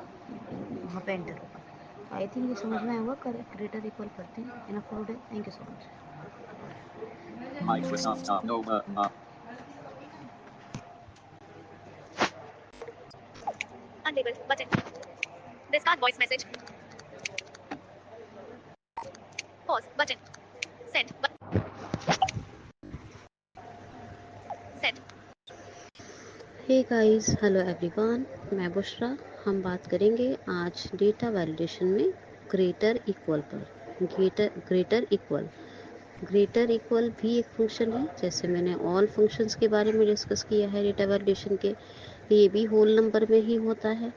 वहाँ पे एंटर होगा। आई थिंक ये समझ में आया होगा। ग्रेटर इक्वल करते हैं। Enough for today. Thank you so much. Microsoft Nova. Unlabeled button. Discard voice message. Pause button. Send. Send. Hey guys, hello everyone, मैं बुशरा। हम बात करेंगे आज डेटा वैलिडेशन में ग्रेटर इक्वल पर। ग्रेटर इक्वल भी एक फंक्शन है, जैसे मैंने ऑल फंक्शंस के बारे में डिस्कस किया है डेटा वैलिडेशन के। ये भी होल नंबर में ही होता है।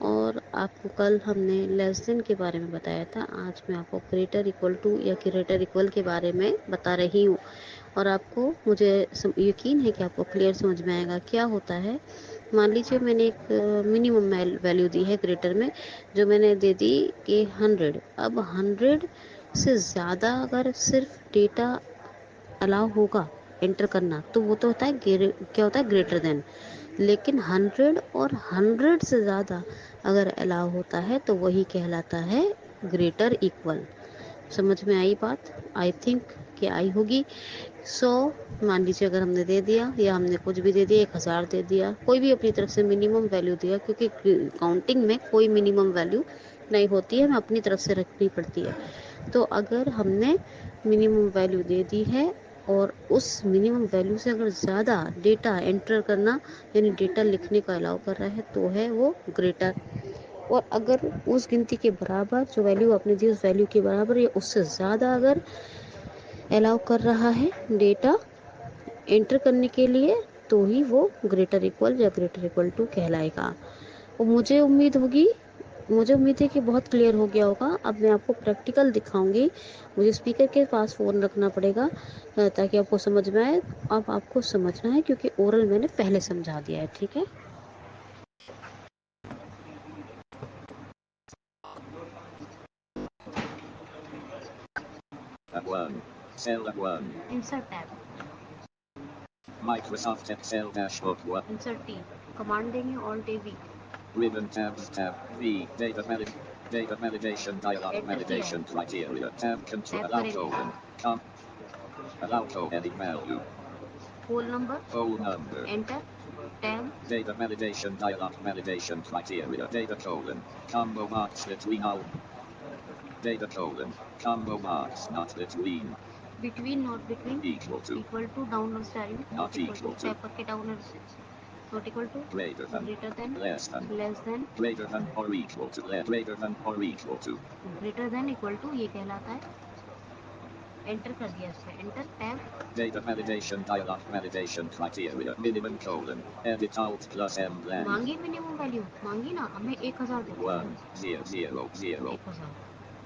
और आपको कल हमने लेस देन के बारे में बताया था। आज मैं आपको ग्रेटर इक्वल टू या ग्रेटर इक्वल के बारे में बता रही हूँ। और आपको मुझे यकीन है कि आपको क्लियर समझ में आएगा क्या होता है। मान लीजिए मैंने एक मिनिमम वैल्यू दी है ग्रेटर में, जो मैंने दे दी कि 100। अब 100 से ज़्यादा अगर सिर्फ डेटा अलाउ होगा एंटर करना, तो वो तो होता है क्या होता है, ग्रेटर देन। लेकिन 100 और 100 से ज़्यादा अगर अलाउ होता है तो वही कहलाता है ग्रेटर इक्वल। समझ में आई बात? आई थिंक कि आई होगी। 100 मान लीजिए अगर हमने दे दिया, या हमने कुछ भी दे दिया, 1000 दे दिया, कोई भी अपनी तरफ से मिनिमम वैल्यू दिया, क्योंकि काउंटिंग में कोई मिनिमम वैल्यू नहीं होती है, हमें अपनी तरफ से रखनी पड़ती है। तो अगर हमने मिनिमम वैल्यू दे दी है और उस मिनिमम वैल्यू से अगर ज़्यादा डेटा एंटर करना यानी डेटा लिखने का अलाउ कर रहा है तो है वो ग्रेटर। और अगर उस गिनती के बराबर जो वैल्यू आपने दी उस वैल्यू के बराबर या उससे ज़्यादा अगर अलाउ कर रहा है डेटा एंटर करने के लिए, तो ही वो ग्रेटर इक्वल या ग्रेटर इक्वल टू कहलाएगा। और मुझे उम्मीद है कि बहुत क्लियर हो गया होगा। अब मैं आपको प्रैक्टिकल दिखाऊंगी। मुझे स्पीकर के पास फ़ोन रखना पड़ेगा ताकि आपको समझ में आए। अब आपको समझना है क्योंकि ओरल मैंने पहले समझा दिया है, ठीक है। F1. Cell F1. Insert tab, Microsoft Excel dashboard 1. Insert T, command देंगे alt A V. Ribbon tabs tab V. Data validation dialog. Validation criteria tab. Control allow colon. Allow colon any value. Whole number, Whole number. Enter, tab, Data validation dialog. Validation criteria. Data colon. Combo box between all. Data colon. Combo box not between. Between not between, Equal to. Equal to downward style, Not equal to. Tab करके downward, not equal to, Greater than. Greater than, Less than. Less than, Greater than or equal to. Greater than or equal to. Greater than equal to, ये कहलाता है। एंटर कर दिया इससे, enter, tab, Data validation dialog. Validation criteria. Minimum colon. Edit alt plus M blank. मांगी मिनिमम वैल्यू, मांगी ना, हमें 1000 देते 1 0 0 0. 1000,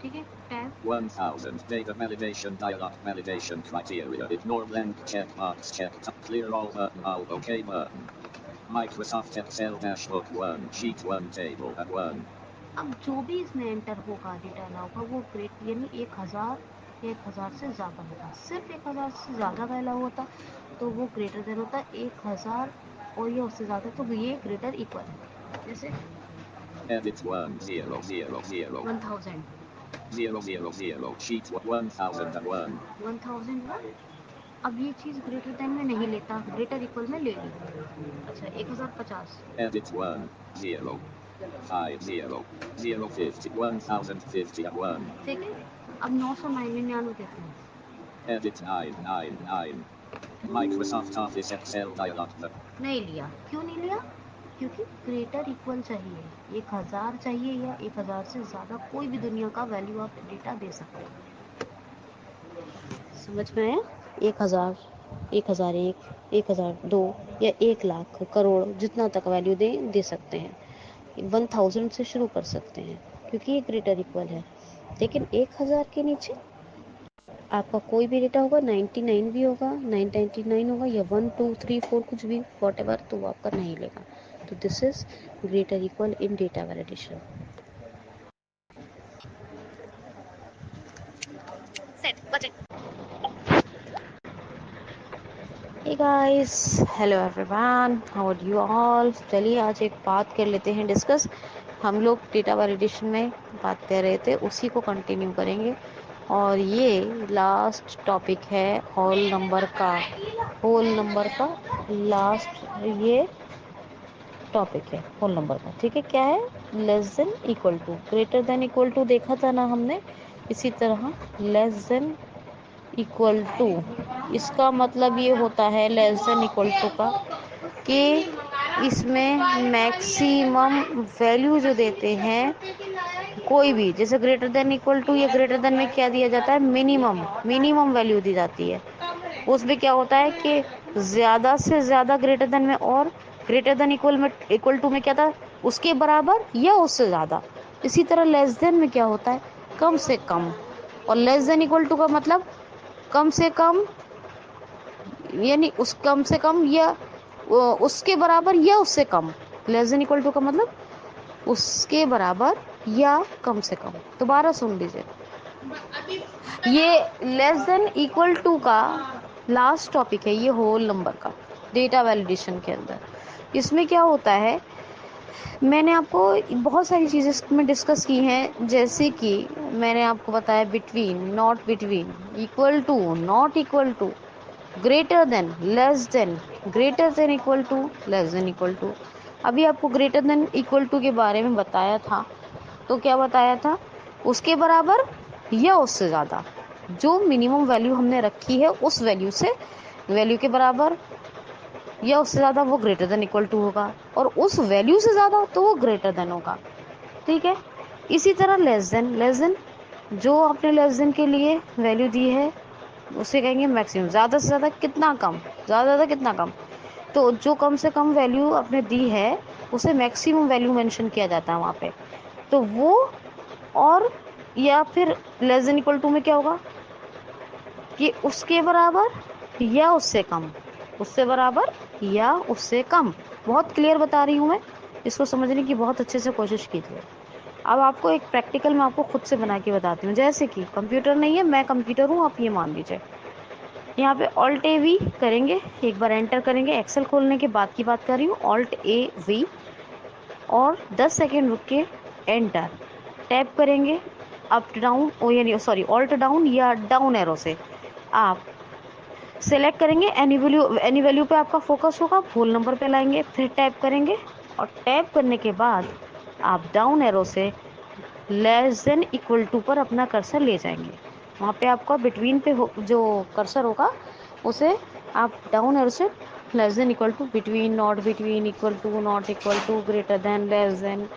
ठीक है। Tab, 1000. Data validation dialog. Validation criteria. Ignore blank checkbox checked. Clear all button. All OK button. Microsoft Excel dashboard 1. Sheet 1 table at 1. अब जो भी इसमें एंटर होगा डेटा अलाउ का, वो ग्रेट यानी 1000 या 1000 से ज़्यादा होगा। सिर्फ 1000 से ज़्यादा का अलाउ होता तो वो ग्रेटर देन होता, 1000 और ये उससे ज़्यादा तो ये ग्रेटर इक्वल है। जैसे Edit 1 0 0 0. 1000, 0 0 0. Sheet 1001. 1001। अब ये चीज़ ग्रेटर देन में नहीं लेता, ग्रेटर इक्वल में ले ली। अच्छा, 1050, Edit 1 0 5 0 0 50 1050 at 1. ठीक है। अब 999 देते हैं। Edit 999. Microsoft Office Excel dialog. नहीं लिया, क्यों नहीं लिया? क्योंकि ग्रेटर इक्वल चाहिए, 1000 चाहिए या 1000 से ज़्यादा कोई भी दुनिया का वैल्यू आप डेटा दे सकते हो। समझ में आया? 1000 1001, 1002 या 1,00,000 करोड़ जितना तक वैल्यू दे सकते हैं। 1000 से शुरू कर सकते हैं क्योंकि ये ग्रेटर इक्वल है। लेकिन 1000 के नीचे आपका कोई भी डेटा होगा, 99 भी होगा, 999 होगा या 1 2 3 4 कुछ भी वॉटएवर, तो वो आपका नहीं लेगा। तो this is greater equal in data validation. Send button. Hey guys, hello everyone, how are you all? चलिए आज एक बात कर लेते हैं डिस्कस। हम लोग डेटा वैलिडेशन में बात कर रहे थे, उसी को कंटिन्यू करेंगे। और ये लास्ट टॉपिक है होल नंबर का लास्ट ये टॉपिक है होल नंबर का। ठीक है, क्या है? Less than equal to, greater than equal to देखा था ना हमने। इसी तरह लेस देन इक्वल टू, इसका मतलब ये होता है लेस देन इक्वल टू का कि इसमें मैक्सिमम वैल्यू जो देते हैं कोई भी, जैसे ग्रेटर देन इक्वल टू या ग्रेटर देन में क्या दिया जाता है? मिनिमम वैल्यू दी जाती है। उसमें क्या होता है कि ज्यादा से ज्यादा ग्रेटर देन में, और ग्रेटर देन इक्वल टू में क्या था? उसके बराबर या उससे ज्यादा। इसी तरह लेस देन में क्या होता है? कम से कम। और लेस देन इक्वल टू का मतलब कम से कम, यानी उस कम से कम या उसके बराबर या उससे कम। लेस देन इक्वल टू का मतलब उसके बराबर या कम से कम। दोबारा सुन लीजिए, ये लेस देन इक्वल टू का लास्ट टॉपिक है, ये होल नंबर का डेटा वैलिडेशन के अंदर। इसमें क्या होता है, मैंने आपको बहुत सारी चीज़ें इसमें डिस्कस की हैं, जैसे कि मैंने आपको बताया between, not between, equal to, not equal to, greater than, less than, greater than equal to, less than equal to. अभी आपको ग्रेटर देन इक्वल टू के बारे में बताया था, तो क्या बताया था? उसके बराबर या उससे ज़्यादा। जो मिनिमम वैल्यू हमने रखी है उस वैल्यू के बराबर या उससे ज़्यादा वो ग्रेटर देन इक्वल टू होगा, और उस वैल्यू से ज़्यादा तो वो ग्रेटर देन होगा। ठीक है, इसी तरह लेस देन जो आपने लेस देन के लिए वैल्यू दी है उसे कहेंगे मैक्सिमम। ज़्यादा से ज़्यादा कितना कम, ज़्यादा से ज़्यादा कितना कम, तो जो कम से कम वैल्यू आपने दी है उसे मैक्सिमम वैल्यू मेंशन किया जाता है वहाँ पे। तो वो, और या फिर लेस देन इक्वल टू में क्या होगा कि उसके बराबर या उससे कम, उससे बराबर या उससे कम। बहुत क्लियर बता रही हूँ मैं, इसको समझने की बहुत अच्छे से कोशिश कीजिए। अब आपको एक प्रैक्टिकल मैं आपको खुद से बना के बताती हूँ। जैसे कि कंप्यूटर नहीं है, मैं कंप्यूटर हूँ, आप ये मान लीजिए। यहाँ पे ऑल्ट ए वी करेंगे, एक बार एंटर करेंगे। एक्सेल खोलने के बाद की बात कर रही हूँ, ऑल्ट ए वी, और 10 सेकेंड रुक के एंटर टैप करेंगे। अप डाउन, ओ यानी सॉरी ऑल्ट डाउन या डाउन एरो से आप सेलेक्ट करेंगे। एनी वैल्यू पे आपका फोकस होगा, होल नंबर पे लाएंगे, फिर टैप करेंगे, और टैप करने के बाद आप डाउन एरो से लेस देन इक्वल टू पर अपना कर्सर ले जाएंगे। वहाँ पे आपका बिटवीन पे जो कर्सर होगा उसे आप डाउन एरो से less than equal to, between, not between, equal to, not equal to, greater than, less than,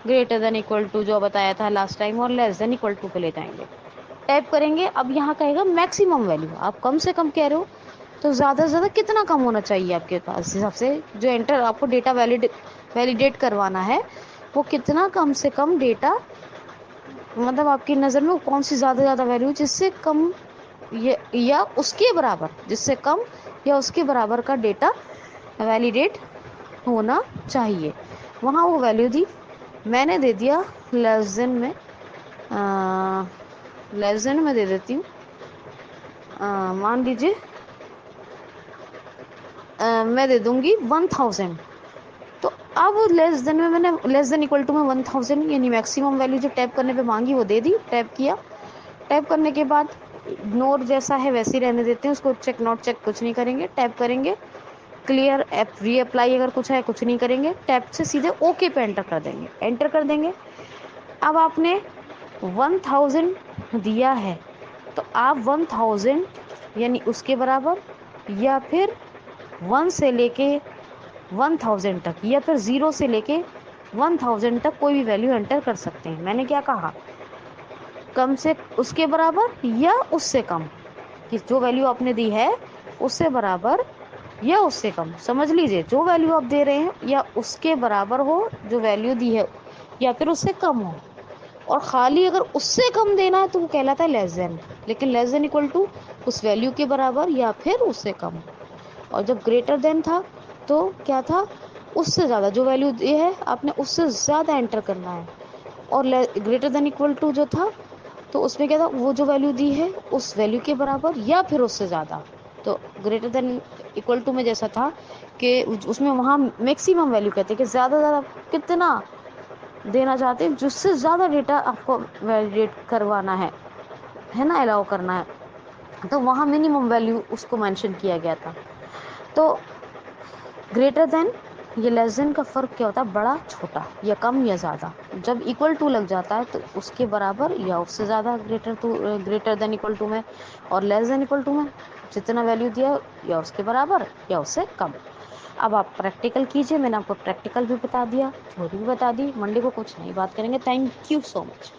greater than equal to जो बताया था लास्ट टाइम, और लेस देन इक्वल टू पे ले जाएंगे। टैप करेंगे। अब यहाँ कहेगा मैक्सिमम वैल्यू, आप कम से कम कह रहे हो, तो ज़्यादा से ज़्यादा कितना कम होना चाहिए आपके पास हिसाब से, जो एंटर आपको डेटा वैलिडेट करवाना है वो कितना कम से कम डेटा, मतलब आपकी नज़र में कौन सी ज़्यादा ज़्यादा वैल्यू जिससे कम या उसके बराबर, जिससे कम या उसके बराबर का डेटा वैलिडेट होना चाहिए। वहाँ वो वैल्यू दी, मैंने दे दिया लेस देन में, लेस देन में दे देती हूँ, मान लीजिए मैं दे दूंगी 1000। तो अब लेस देन में मैंने लेस देन इक्वल टू में 1000 यानी मैक्सिमम वैल्यू जो टैप करने पे मांगी वो दे दी। टैप किया, टैप करने के बाद इग्नोर जैसा है वैसे ही रहने देते हैं उसको, चेक नॉट चेक कुछ नहीं करेंगे। टैप करेंगे, क्लियर ऐप रीअप्लाई अगर कुछ है कुछ नहीं करेंगे, टैप से सीधे ओके पे एंटर कर देंगे, एंटर कर देंगे। अब आपने 1000 दिया है तो आप 1000 यानी उसके बराबर, या फिर 1 से लेके 1000 तक, या फिर 0 से लेके 1000 तक कोई भी वैल्यू एंटर कर सकते हैं। मैंने क्या कहा? कम से उसके बराबर या उससे कम, कि जो वैल्यू आपने दी है उससे बराबर या उससे कम। समझ लीजिए, जो वैल्यू आप दे रहे हैं या उसके बराबर हो जो वैल्यू दी है, या फिर उससे कम हो। और खाली अगर उससे कम देना है तो वो कहलाता है लेस देन। लेकिन लेस देन इक्वल टू उस वैल्यू के बराबर या फिर उससे कम। और जब ग्रेटर देन था तो क्या था, उससे ज़्यादा जो वैल्यू दी है आपने उससे ज़्यादा एंटर करना है। और ग्रेटर देन इक्वल टू जो था तो उसमें क्या था, वो जो वैल्यू दी है उस वैल्यू के बराबर या फिर उससे ज़्यादा। तो ग्रेटर देन इक्वल टू में जैसा था कि उसमें वहाँ मैक्सिमम वैल्यू कहते हैं कि ज़्यादा ज़्यादा कितना देना चाहते हैं, जिससे ज़्यादा डेटा आपको वैलिडेट करवाना है ना, अलाउ करना है। तो वहाँ मिनिमम वैल्यू उसको मेंशन किया गया था। तो ग्रेटर देन ये लेस देन का फ़र्क क्या होता है, बड़ा छोटा या कम या ज़्यादा। जब इक्वल टू लग जाता है तो उसके बराबर या उससे ज़्यादा ग्रेटर देन इक्वल टू में, और लेस देन इक्वल टू में जितना वैल्यू दिया या उसके बराबर या उससे कम। अब आप प्रैक्टिकल कीजिए, मैंने आपको प्रैक्टिकल भी बता दिया, थ्योरी भी बता दी। मंडे को कुछ नई बात करेंगे। Thank you so much.